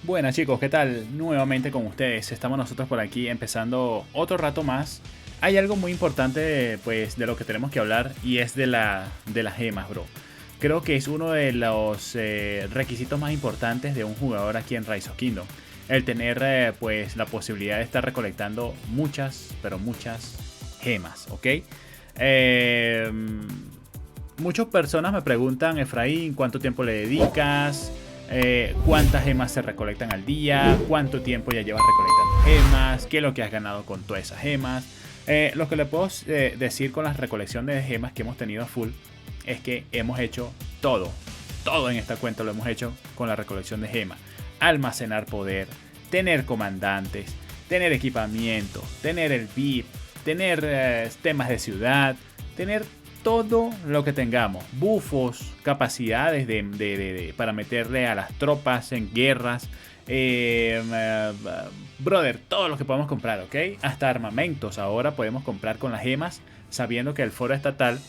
Buenas chicos, ¿qué tal? Nuevamente con ustedes. Estamos nosotros por aquí empezando otro rato más. Hay algo muy importante pues de lo que tenemos que hablar y es de las gemas, bro. Creo que es uno de los requisitos más importantes de un jugador aquí en Rise of Kingdom. El tener pues la posibilidad de estar recolectando muchas, pero muchas gemas, ¿ok? Muchas personas me preguntan, Efraín, ¿cuánto tiempo le dedicas? ¿Cuántas gemas se recolectan al día? ¿Cuánto tiempo ya llevas recolectando gemas? ¿Qué es lo que has ganado con todas esas gemas? Lo que le puedo decir con la recolección de gemas que hemos tenido a full es que hemos hecho todo. Todo en esta cuenta lo hemos hecho con la recolección de gemas. Almacenar poder, tener comandantes, tener equipamiento, tener el VIP, tener temas de ciudad, tener todo lo que tengamos, bufos, capacidades para meterle a las tropas en guerras, brother, todo lo que podemos comprar, ¿ok? Hasta armamentos ahora podemos comprar con las gemas, sabiendo que el foro estatal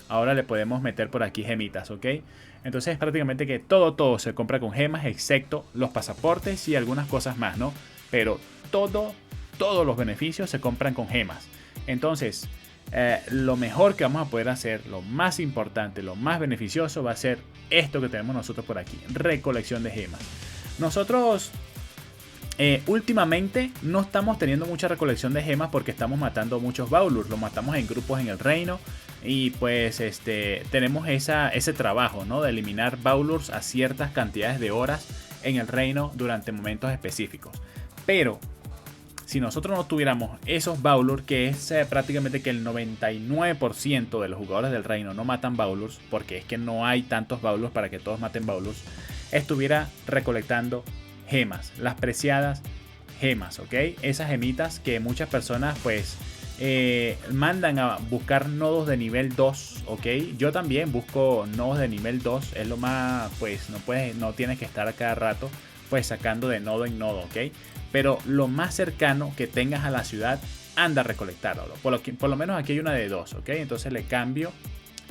ahora le podemos meter por aquí gemitas, ¿ok? Entonces prácticamente que todo se compra con gemas, excepto los pasaportes y algunas cosas más, ¿no? Pero todos los beneficios se compran con gemas. Entonces lo mejor que vamos a poder hacer, lo más importante, lo más beneficioso va a ser esto que tenemos nosotros por aquí, recolección de gemas. Nosotros últimamente no estamos teniendo mucha recolección de gemas porque estamos matando muchos Baulurs, los matamos en grupos en el reino y pues tenemos ese trabajo, ¿no? De eliminar Baulurs a ciertas cantidades de horas en el reino durante momentos específicos. Pero si nosotros no tuviéramos esos Baulurs, que es prácticamente que el 99% de los jugadores del reino no matan Baulurs, porque es que no hay tantos Baulurs para que todos maten Baulurs, estuviera recolectando gemas, las preciadas gemas, ¿ok? Esas gemitas que muchas personas pues mandan a buscar nodos de nivel 2, ¿ok? Yo también busco nodos de nivel 2, es lo más, pues no tienes que estar a cada rato pues sacando de nodo en nodo, ¿ok? Pero lo más cercano que tengas a la ciudad, anda a recolectarlo. Por lo menos aquí hay una de 2, ¿ok? Entonces le cambio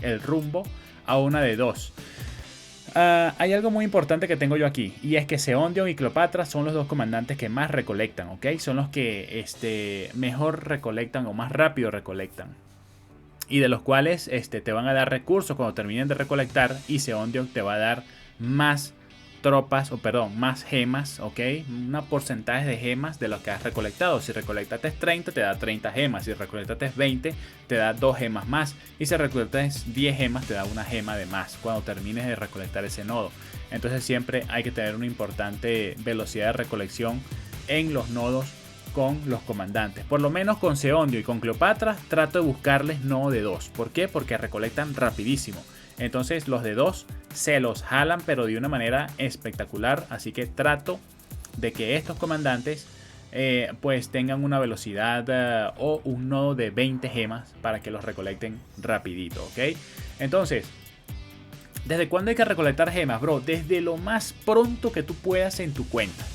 el rumbo a una de 2. Hay algo muy importante que tengo yo aquí, y es que Seondion y Cleopatra son los dos comandantes que más recolectan, ¿ok? Son los que mejor recolectan o más rápido recolectan. Y de los cuales te van a dar recursos cuando terminen de recolectar, y Seondion te va a dar más más gemas, ¿ok? Un porcentaje de gemas de lo que has recolectado. Si recolectaste 30, te da 30 gemas. Si recolectaste 20, te da 2 gemas más. Y si recolectaste 10 gemas, te da una gema de más cuando termines de recolectar ese nodo. Entonces siempre hay que tener una importante velocidad de recolección en los nodos con los comandantes. Por lo menos con Seondio y con Cleopatra trato de buscarles nodo de 2. ¿Por qué? Porque recolectan rapidísimo. Entonces los de 2 se los jalan, pero de una manera espectacular. Así que trato de que estos comandantes pues tengan una velocidad o un nodo de 20 gemas para que los recolecten rapidito, ¿ok? Entonces, ¿desde cuándo hay que recolectar gemas, bro? Desde lo más pronto que tú puedas en tu cuenta.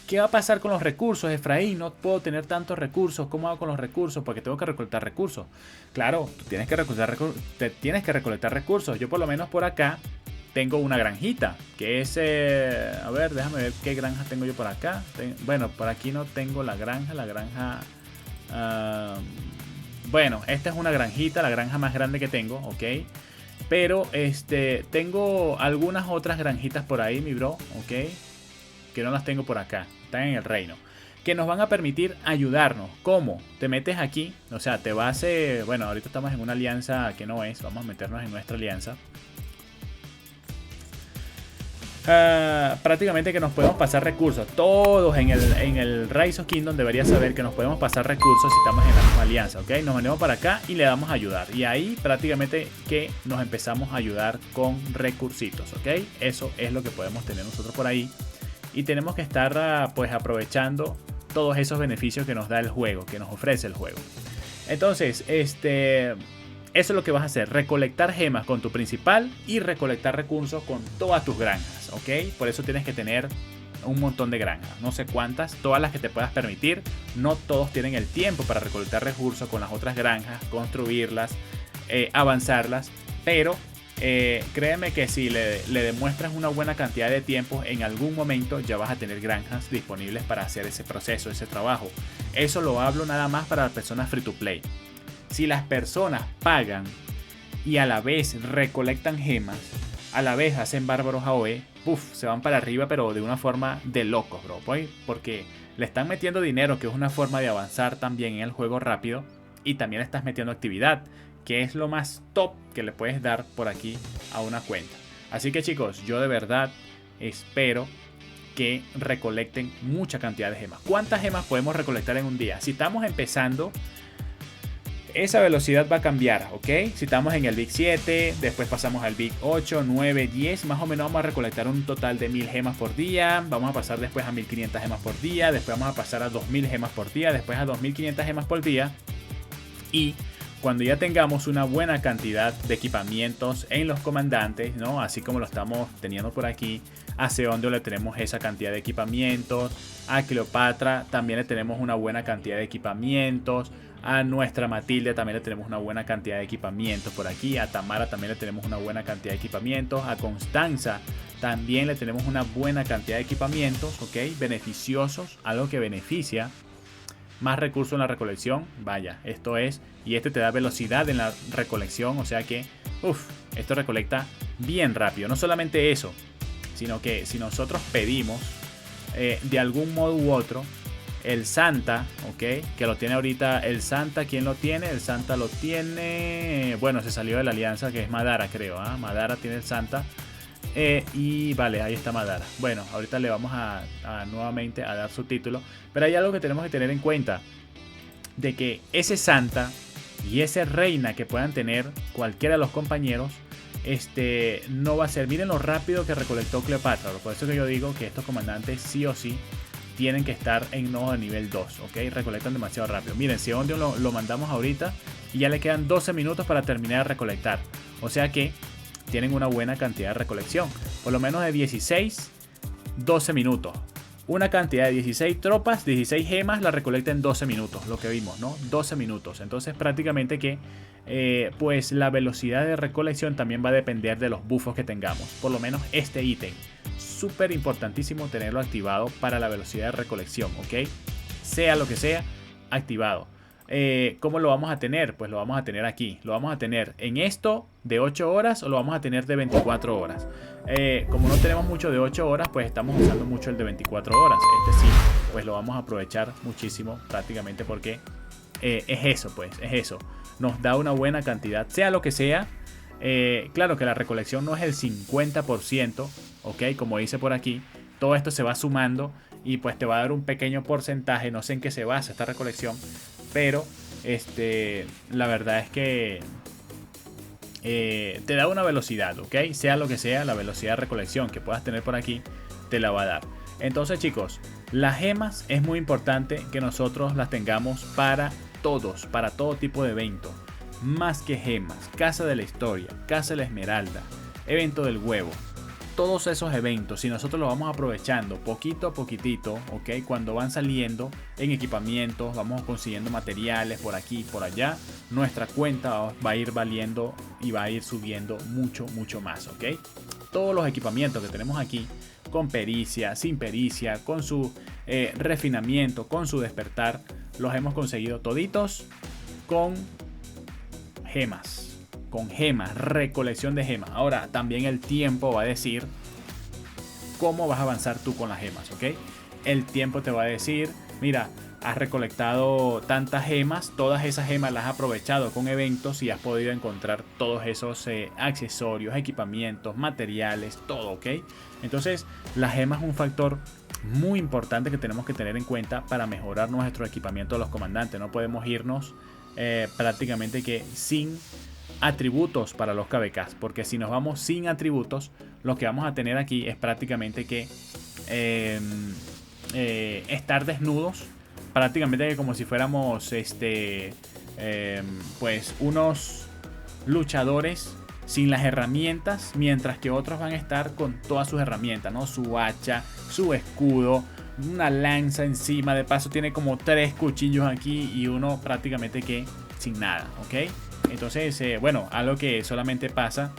¿Qué va a pasar con los recursos, Efraín? No puedo tener tantos recursos. ¿Cómo hago con los recursos? Porque tengo que recolectar recursos. Claro, tú tienes que recolectar recursos. Yo por lo menos por acá tengo una granjita. Que es... a ver, déjame ver qué granja tengo yo por acá. Bueno, por aquí no tengo la granja. Bueno, esta es una granjita, la granja más grande que tengo, ¿ok? Pero tengo algunas otras granjitas por ahí, mi bro, ¿ok? Que no las tengo por acá, están en el reino, que nos van a permitir ayudarnos. ¿Cómo? Te metes aquí, o sea, te vas, bueno, ahorita estamos en una alianza que no es, vamos a meternos en nuestra alianza. Prácticamente que nos podemos pasar recursos. Todos en el Rise of Kingdom deberías saber que nos podemos pasar recursos si estamos en la misma alianza, ¿ok? Nos venimos para acá y le damos a ayudar. Y ahí prácticamente que nos empezamos a ayudar con recursitos, ¿ok? Eso es lo que podemos tener nosotros por ahí. Y tenemos que estar pues aprovechando todos esos beneficios que nos da el juego, que nos ofrece el juego. Entonces, eso es lo que vas a hacer. Recolectar gemas con tu principal y recolectar recursos con todas tus granjas, ¿ok? Por eso tienes que tener un montón de granjas. No sé cuántas, todas las que te puedas permitir. No todos tienen el tiempo para recolectar recursos con las otras granjas, construirlas, avanzarlas. Pero créeme que si le demuestras una buena cantidad de tiempo, en algún momento ya vas a tener granjas disponibles para hacer ese proceso, ese trabajo. Eso lo hablo nada más para las personas free to play. Si las personas pagan y a la vez recolectan gemas, a la vez hacen bárbaros AOE, se van para arriba, pero de una forma de locos, bro. Porque le están metiendo dinero, que es una forma de avanzar también en el juego rápido, y también le estás metiendo actividad, que es lo más top que le puedes dar por aquí a una cuenta. Así que chicos, yo de verdad espero que recolecten mucha cantidad de gemas. ¿Cuántas gemas podemos recolectar en un día? Si estamos empezando, esa velocidad va a cambiar, ¿ok? Si estamos en el Big 7, después pasamos al Big 8, 9, 10, más o menos vamos a recolectar un total de 1000 gemas por día. Vamos a pasar después a 1500 gemas por día, después vamos a pasar a 2000 gemas por día, después a 2500 gemas por día. Y cuando ya tengamos una buena cantidad de equipamientos en los comandantes, ¿no? Así como lo estamos teniendo por aquí, a Seondio le tenemos esa cantidad de equipamientos, a Cleopatra también le tenemos una buena cantidad de equipamientos, a nuestra Matilde también le tenemos una buena cantidad de equipamientos por aquí, a Tamara también le tenemos una buena cantidad de equipamientos, a Constanza también le tenemos una buena cantidad de equipamientos, ¿ok? Beneficiosos, algo que beneficia. Más recursos en la recolección, vaya, esto es, y este te da velocidad en la recolección, o sea que, esto recolecta bien rápido. No solamente eso, sino que si nosotros pedimos de algún modo u otro el Santa, ok, que lo tiene ahorita el Santa, ¿quién lo tiene? El Santa lo tiene, bueno, se salió de la alianza, que es Madara, creo, Madara tiene el Santa. Y vale, ahí está Madara. Bueno, ahorita le vamos a nuevamente a dar su título. Pero hay algo que tenemos que tener en cuenta, de que ese Santa y ese Reina que puedan tener cualquiera de los compañeros, no va a ser. Miren lo rápido que recolectó Cleopatra. Por eso que yo digo que estos comandantes sí o sí tienen que estar en nodo de nivel 2, ¿ok? Recolectan demasiado rápido. Miren, Seondio lo mandamos ahorita y ya le quedan 12 minutos para terminar de recolectar. O sea que tienen una buena cantidad de recolección. Por lo menos de 16, 12 minutos. Una cantidad de 16 tropas, 16 gemas, la recolecta en 12 minutos. Lo que vimos, ¿no? 12 minutos. Entonces prácticamente que pues la velocidad de recolección también va a depender de los buffos que tengamos. Por lo menos este ítem. Súper importantísimo tenerlo activado para la velocidad de recolección, ¿ok? Sea lo que sea, activado. ¿Cómo lo vamos a tener? Pues lo vamos a tener aquí. Lo vamos a tener en esto de 8 horas o lo vamos a tener de 24 horas. Como no tenemos mucho de 8 horas, pues estamos usando mucho el de 24 horas. Este sí, pues lo vamos a aprovechar muchísimo prácticamente porque es eso, pues, es eso. Nos da una buena cantidad, sea lo que sea. Claro que la recolección no es el 50%, ¿ok? Como dice por aquí, todo esto se va sumando y pues te va a dar un pequeño porcentaje. No sé en qué se basa esta recolección, pero la verdad es que te da una velocidad, ¿ok? Sea lo que sea, la velocidad de recolección que puedas tener por aquí te la va a dar. Entonces chicos, las gemas es muy importante que nosotros las tengamos para todos, para todo tipo de evento. Más que gemas, Casa de la Historia, Casa de la Esmeralda, Evento del Huevo. Todos esos eventos, si nosotros los vamos aprovechando poquito a poquitito, ¿ok? Cuando van saliendo en equipamientos, vamos consiguiendo materiales por aquí y por allá, nuestra cuenta va a ir valiendo y va a ir subiendo mucho, mucho más, ¿ok? Todos los equipamientos que tenemos aquí, con pericia, sin pericia, con su refinamiento, con su despertar, los hemos conseguido toditos con gemas. Con gemas, recolección de gemas. Ahora también el tiempo va a decir cómo vas a avanzar tú con las gemas, ¿ok? El tiempo te va a decir, mira, has recolectado tantas gemas, todas esas gemas las has aprovechado con eventos y has podido encontrar todos esos accesorios, equipamientos, materiales, todo, ¿ok? Entonces las gemas es un factor muy importante que tenemos que tener en cuenta para mejorar nuestro equipamiento de los comandantes. No podemos irnos prácticamente que sin atributos para los KVKs, porque si nos vamos sin atributos, lo que vamos a tener aquí es prácticamente que estar desnudos, prácticamente como si fuéramos pues unos luchadores sin las herramientas, mientras que otros van a estar con todas sus herramientas, ¿no? Su hacha, su escudo, una lanza encima, de paso tiene como 3 cuchillos aquí y uno prácticamente que sin nada, ¿ok? Entonces, bueno, algo que solamente pasa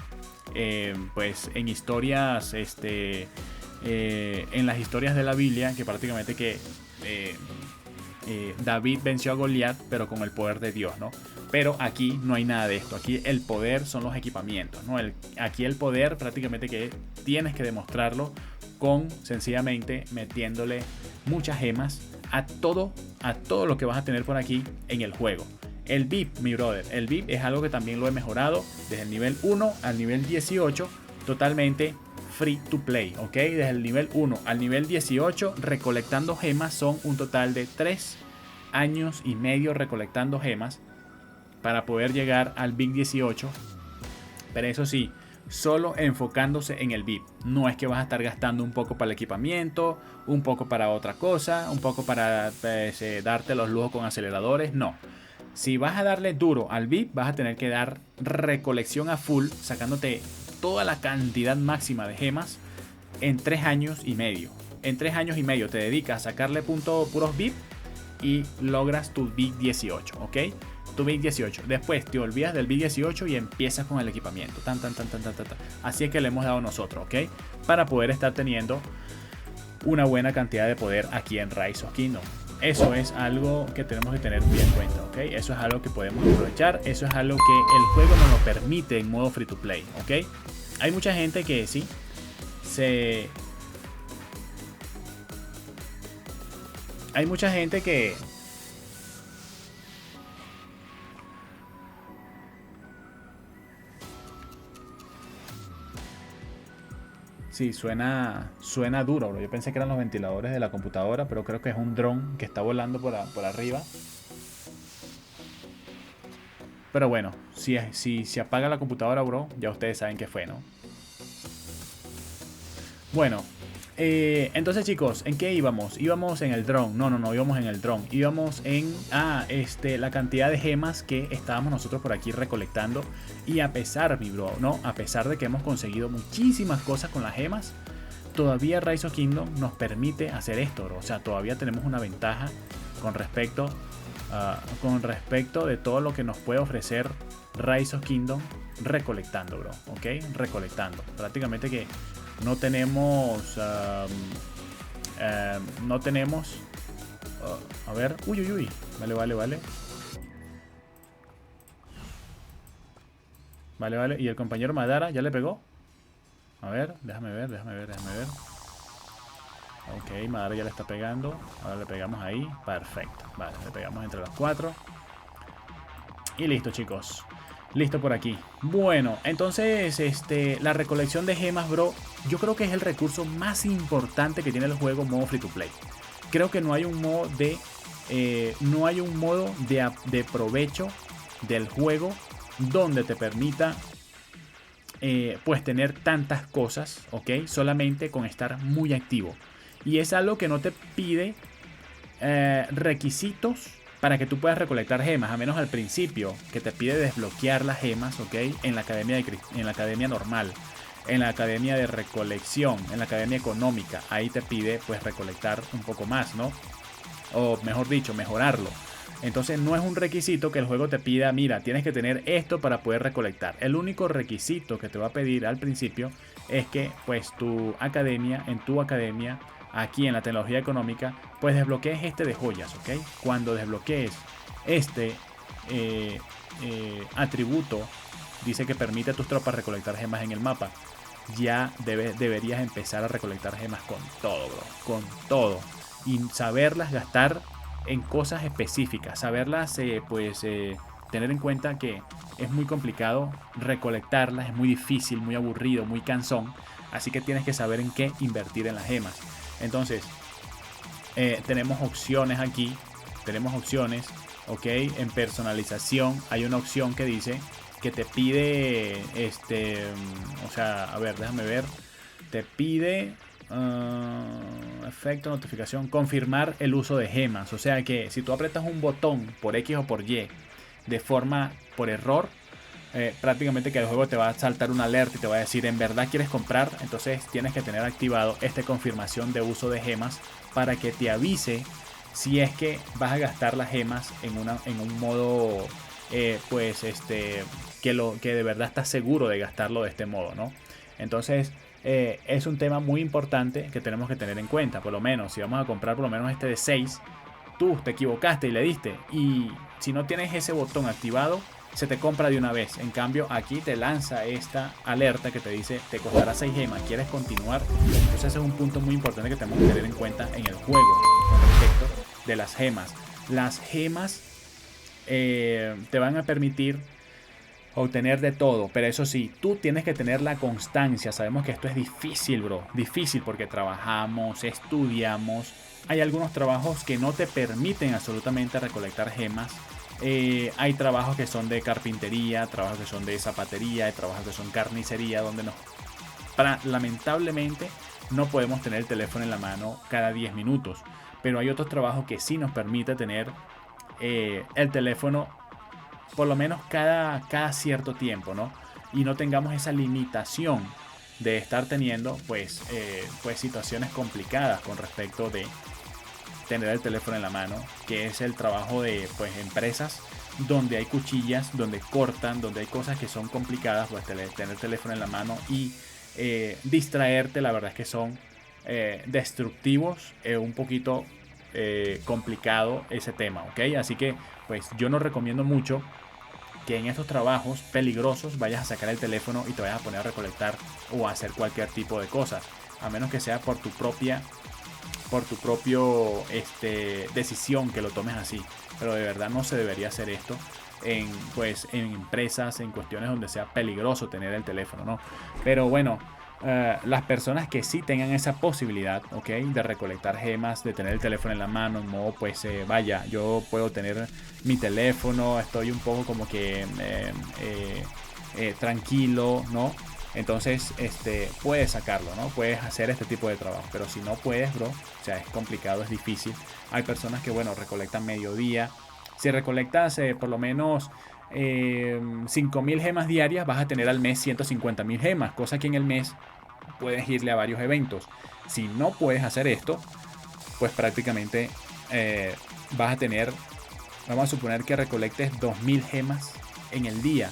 pues en historias, en las historias de la Biblia, que prácticamente que David venció a Goliat, pero con el poder de Dios, ¿no? Pero aquí no hay nada de esto. Aquí el poder son los equipamientos, ¿no? Aquí el poder prácticamente que tienes que demostrarlo con sencillamente metiéndole muchas gemas a todo lo que vas a tener por aquí en el juego. El VIP, mi brother, el VIP es algo que también lo he mejorado desde el nivel 1 al nivel 18, totalmente free to play, ¿ok? Desde el nivel 1 al nivel 18, recolectando gemas son un total de 3 años y medio recolectando gemas para poder llegar al VIP 18. Pero eso sí, solo enfocándose en el VIP. No es que vas a estar gastando un poco para el equipamiento, un poco para otra cosa, un poco para darte los lujos con aceleradores. No. Si vas a darle duro al VIP, vas a tener que dar recolección a full, sacándote toda la cantidad máxima de gemas en 3 años y medio. En 3 años y medio te dedicas a sacarle puros VIP y logras tu VIP 18, ¿ok? Tu VIP 18. Después te olvidas del VIP 18 y empiezas con el equipamiento. Así es que le hemos dado nosotros, ¿ok? Para poder estar teniendo una buena cantidad de poder aquí en Rise of Kingdom. Eso es algo que tenemos que tener muy en cuenta, ¿ok? Eso es algo que podemos aprovechar. Eso es algo que el juego nos lo permite en modo free to play, ¿ok? Hay mucha gente que sí hay mucha gente que sí, suena duro, bro. Yo pensé que eran los ventiladores de la computadora, pero creo que es un dron que está volando por arriba. Pero bueno, si se apaga la computadora, bro, ya ustedes saben qué fue, ¿no? Bueno, entonces chicos, ¿en qué íbamos? Íbamos en el dron. No, íbamos en el dron. Íbamos en la cantidad de gemas que estábamos nosotros por aquí recolectando. Y a pesar, mi bro, ¿no? A pesar de que hemos conseguido muchísimas cosas con las gemas, todavía Rise of Kingdom nos permite hacer esto, bro. O sea, todavía tenemos una ventaja con respecto de todo lo que nos puede ofrecer Rise of Kingdom recolectando, bro. ¿Ok? Recolectando. Prácticamente que no tenemos a ver, uy, vale, y el compañero Madara ya le pegó. A ver, déjame ver. Ok, Madara ya le está pegando. Ahora le pegamos ahí, perfecto. Vale, le pegamos entre los 4 y listo, chicos. Listo por aquí. Bueno, entonces la recolección de gemas, bro, yo creo que es el recurso más importante que tiene el juego modo free to play. Creo que no hay un modo de provecho del juego donde te permita pues tener tantas cosas, ¿ok? Solamente con estar muy activo. Y es algo que no te pide requisitos para que tú puedas recolectar gemas, a menos al principio, que te pide desbloquear las gemas, ¿ok? En la academia normal, en la academia de recolección, en la academia económica, ahí te pide pues recolectar un poco más, ¿no? O mejor dicho, mejorarlo. Entonces no es un requisito que el juego te pida, mira, tienes que tener esto para poder recolectar. El único requisito que te va a pedir al principio es que pues en tu academia, aquí en la tecnología económica, pues desbloquees este de joyas, ¿ok? Cuando desbloquees este atributo, dice que permite a tus tropas recolectar gemas en el mapa. Ya deberías empezar a recolectar gemas con todo, bro. Con todo. Y saberlas gastar en cosas específicas. Saberlas, tener en cuenta que es muy complicado recolectarlas. Es muy difícil, muy aburrido, muy cansón. Así que tienes que saber en qué invertir en las gemas. Entonces, tenemos opciones aquí. Tenemos opciones, ok. En personalización hay una opción que dice que te pide, o sea, a ver, déjame ver. Te pide efecto, notificación, confirmar el uso de gemas. O sea que si tú aprietas un botón por X o por Y de forma por error, prácticamente que el juego te va a saltar una alerta y te va a decir en verdad quieres comprar. Entonces tienes que tener activado esta confirmación de uso de gemas para que te avise si es que vas a gastar las gemas en un modo que de verdad estás seguro de gastarlo de este modo, ¿no? Entonces es un tema muy importante que tenemos que tener en cuenta. Por lo menos si vamos a comprar por lo menos este de 6, tú te equivocaste y le diste, y si no tienes ese botón activado, se te compra de una vez. En cambio aquí te lanza esta alerta que te dice te costará 6 gemas, ¿quieres continuar? Entonces ese es un punto muy importante que tenemos que tener en cuenta en el juego con respecto de las gemas. Las gemas te van a permitir obtener de todo, pero eso sí, tú tienes que tener la constancia. Sabemos que esto es difícil, bro, difícil porque trabajamos, estudiamos. Hay algunos trabajos que no te permiten absolutamente recolectar gemas. Hay trabajos que son de carpintería, trabajos que son de zapatería, hay trabajos que son carnicería, donde lamentablemente no podemos tener el teléfono en la mano cada 10 minutos. Pero hay otros trabajos que sí nos permite tener el teléfono por lo menos cada cierto tiempo, ¿no? Y no tengamos esa limitación de estar teniendo pues situaciones complicadas con respecto de tener el teléfono en la mano, que es el trabajo de pues empresas donde hay cuchillas, donde cortan, donde hay cosas que son complicadas. Pues tener el teléfono en la mano y distraerte, la verdad es que son destructivos, un poquito complicado ese tema, ¿ok? Así que pues yo no recomiendo mucho que en estos trabajos peligrosos vayas a sacar el teléfono y te vayas a poner a recolectar o a hacer cualquier tipo de cosas, a menos que sea por tu propia decisión que lo tomes así. Pero de verdad no se debería hacer esto en empresas, en cuestiones donde sea peligroso tener el teléfono, ¿no? Pero bueno, las personas que sí tengan esa posibilidad, ¿ok? De recolectar gemas, de tener el teléfono en la mano, en modo pues vaya, yo puedo tener mi teléfono, estoy un poco como que tranquilo, ¿no? Entonces puedes sacarlo, ¿no? Puedes hacer este tipo de trabajo. Pero si no puedes, bro, o sea, es complicado, es difícil. Hay personas que, bueno, recolectan mediodía. Si recolectas por lo menos 5.000 gemas diarias, vas a tener al mes 150.000 gemas, cosa que en el mes puedes irle a varios eventos. Si no puedes hacer esto, pues prácticamente vas a tener, vamos a suponer que recolectes 2.000 gemas en el día,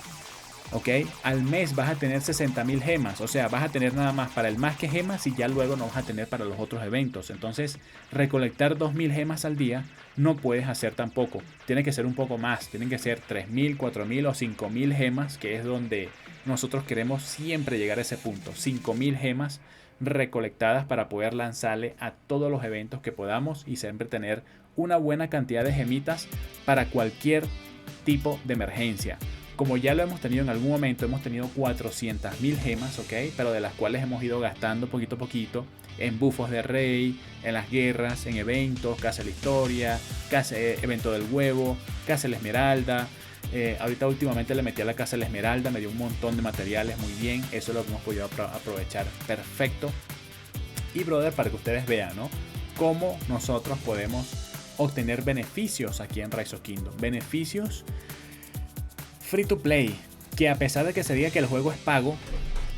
¿ok? Al mes vas a tener 60.000 gemas. O sea, vas a tener nada más para el más que gemas y ya luego no vas a tener para los otros eventos. Entonces, recolectar 2.000 gemas al día no puedes hacer tampoco. Tiene que ser un poco más. Tienen que ser 3.000, 4.000 o 5.000 gemas, que es donde nosotros queremos siempre llegar a ese punto. 5.000 gemas recolectadas para poder lanzarle a todos los eventos que podamos y siempre tener una buena cantidad de gemitas para cualquier tipo de emergencia. Como ya lo hemos tenido en algún momento, hemos tenido 400.000 gemas, ¿ok? Pero de las cuales hemos ido gastando poquito a poquito en bufos de rey, en las guerras, en eventos, Casa de la Historia, evento del huevo, Casa de la Esmeralda. Ahorita últimamente le metí a la Casa de la Esmeralda, me dio un montón de materiales, muy bien. Eso es lo que hemos podido aprovechar perfecto. Y brother, para que ustedes vean, ¿no? Cómo nosotros podemos obtener beneficios aquí en Rise of Kingdom. Beneficios free to play, que a pesar de que se diga que el juego es pago,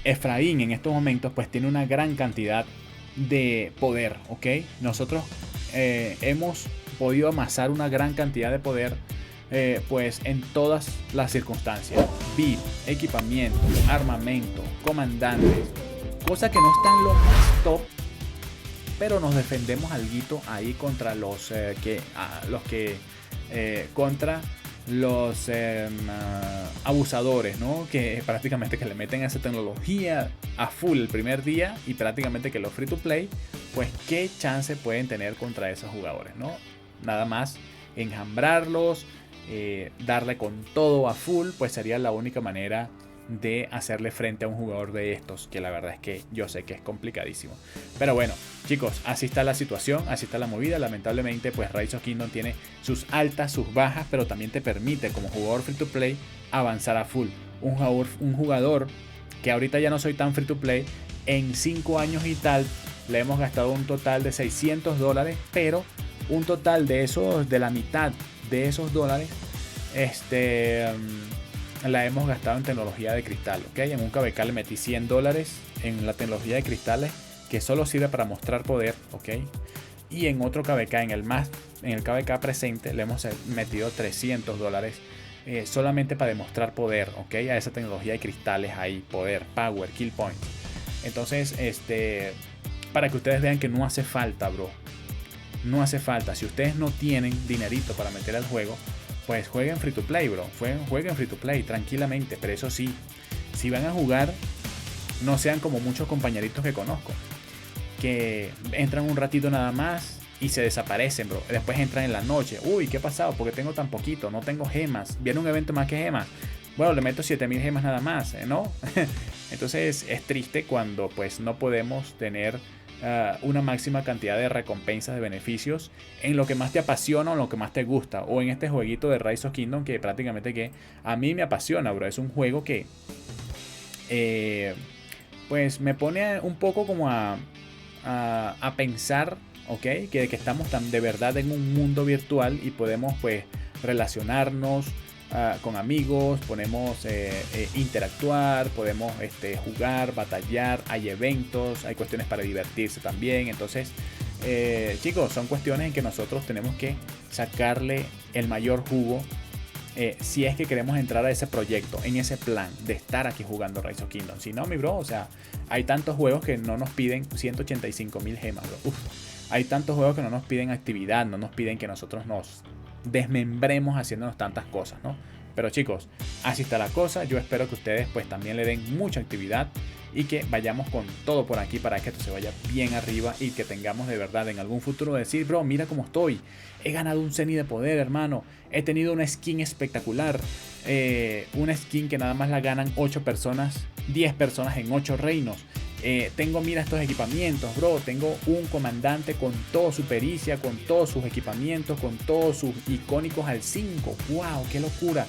Efraín en estos momentos pues tiene una gran cantidad de poder, ¿ok? Nosotros hemos podido amasar una gran cantidad de poder pues en todas las circunstancias. VIP, equipamiento, armamento, comandantes, cosas que no están lo más top, pero nos defendemos alguito ahí contra contra los abusadores, ¿no? Que prácticamente que le meten esa tecnología a full el primer día y prácticamente que los free to play, pues qué chance pueden tener contra esos jugadores, ¿no? Nada más enjambrarlos, darle con todo a full, pues sería la única manera de hacerle frente a un jugador de estos, que la verdad es que yo sé que es complicadísimo. Pero bueno, chicos, así está la situación, así está la movida. Lamentablemente pues Rise of Kingdom tiene sus altas, sus bajas, pero también te permite como jugador free to play avanzar a full. Un jugador que ahorita ya no soy tan free to play, en 5 años y tal le hemos gastado un total de $600, pero un total de esos, de la mitad de esos dólares, la hemos gastado en tecnología de cristal, ¿ok? En un KVK le metí $100 en la tecnología de cristales, que solo sirve para mostrar poder, ¿ok? Y en otro KVK, en el KVK presente, le hemos metido $300 solamente para demostrar poder, ¿ok? A esa tecnología de cristales ahí, poder, power, kill points. Entonces, para que ustedes vean que no hace falta, bro. No hace falta. Si ustedes no tienen dinerito para meter al juego, pues jueguen free to play, bro. Jueguen free to play tranquilamente. Pero eso sí, si van a jugar, no sean como muchos compañeritos que conozco, que entran un ratito nada más y se desaparecen, bro. Después entran en la noche. Uy, ¿qué ha pasado? Porque tengo tan poquito, no tengo gemas. Viene un evento más que gemas. Bueno, le meto 7000 gemas nada más, ¿no? Entonces es triste cuando pues no podemos tener una máxima cantidad de recompensas, de beneficios en lo que más te apasiona o en lo que más te gusta. O en este jueguito de Rise of Kingdom que prácticamente que a mí me apasiona, bro. Es un juego que pues me pone un poco como a pensar, ¿ok? Que estamos de verdad en un mundo virtual y podemos pues relacionarnos con amigos, podemos interactuar, podemos jugar, batallar, hay eventos, hay cuestiones para divertirse también. Entonces, chicos, son cuestiones en que nosotros tenemos que sacarle el mayor jugo. Si es que queremos entrar a ese proyecto, en ese plan de estar aquí jugando Rise of Kingdom. Si no, mi bro, o sea, hay tantos juegos que no nos piden 185.000 gemas, bro. Hay tantos juegos que no nos piden actividad, no nos piden que nosotros nos desmembremos haciéndonos tantas cosas, ¿no? Pero chicos, así está la cosa. Yo espero que ustedes pues también le den mucha actividad y que vayamos con todo por aquí para que esto se vaya bien arriba y que tengamos de verdad en algún futuro decir, bro, mira cómo estoy. He ganado un Zenny de poder, hermano. He tenido una skin espectacular. Una skin que nada más la ganan 8 personas, 10 personas en 8 reinos. Tengo, mira estos equipamientos, bro. Tengo un comandante con toda su pericia, con todos sus equipamientos, con todos sus icónicos al 5. ¡Wow! ¡Qué locura!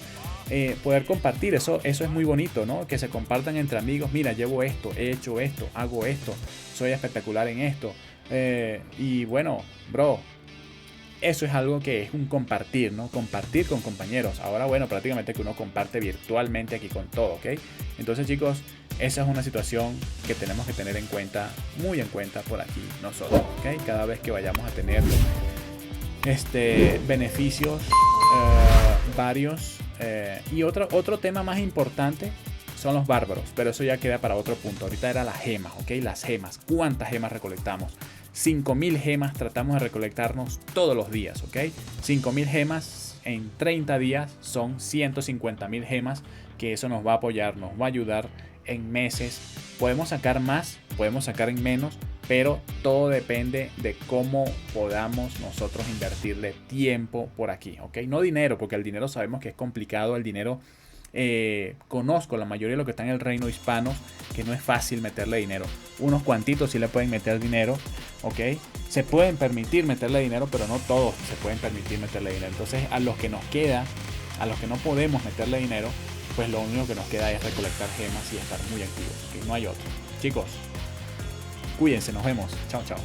Poder compartir, eso es muy bonito, ¿no? Que se compartan entre amigos. Mira, llevo esto, he hecho esto, hago esto, soy espectacular en esto. Y bueno, bro, eso es algo que es un compartir, ¿no? Compartir con compañeros. Ahora, bueno, prácticamente que uno comparte virtualmente aquí con todo, ¿ok? Entonces, chicos, esa es una situación que tenemos que tener en cuenta, muy en cuenta por aquí nosotros, ¿ok? Cada vez que vayamos a tener beneficios varios. Y otro tema más importante son los bárbaros, pero eso ya queda para otro punto. Ahorita era las gemas, ¿ok? Las gemas. ¿Cuántas gemas recolectamos? 5000 gemas tratamos de recolectarnos todos los días, ¿ok? 5000 gemas en 30 días son 150.000 gemas, que eso nos va a apoyar, nos va a ayudar en meses. Podemos sacar más, podemos sacar en menos, pero todo depende de cómo podamos nosotros invertirle tiempo por aquí, ¿ok? No dinero, porque el dinero sabemos que es complicado. El dinero, conozco la mayoría de los que están en el reino hispano, que no es fácil meterle dinero. Unos cuantitos sí le pueden meter dinero, ¿ok? Se pueden permitir meterle dinero, pero no todos se pueden permitir meterle dinero. Entonces, a los que nos queda, a los que no podemos meterle dinero, pues lo único que nos queda es recolectar gemas y estar muy activos, ¿ok? No hay otro. Chicos, cuídense, nos vemos. Chao, chao.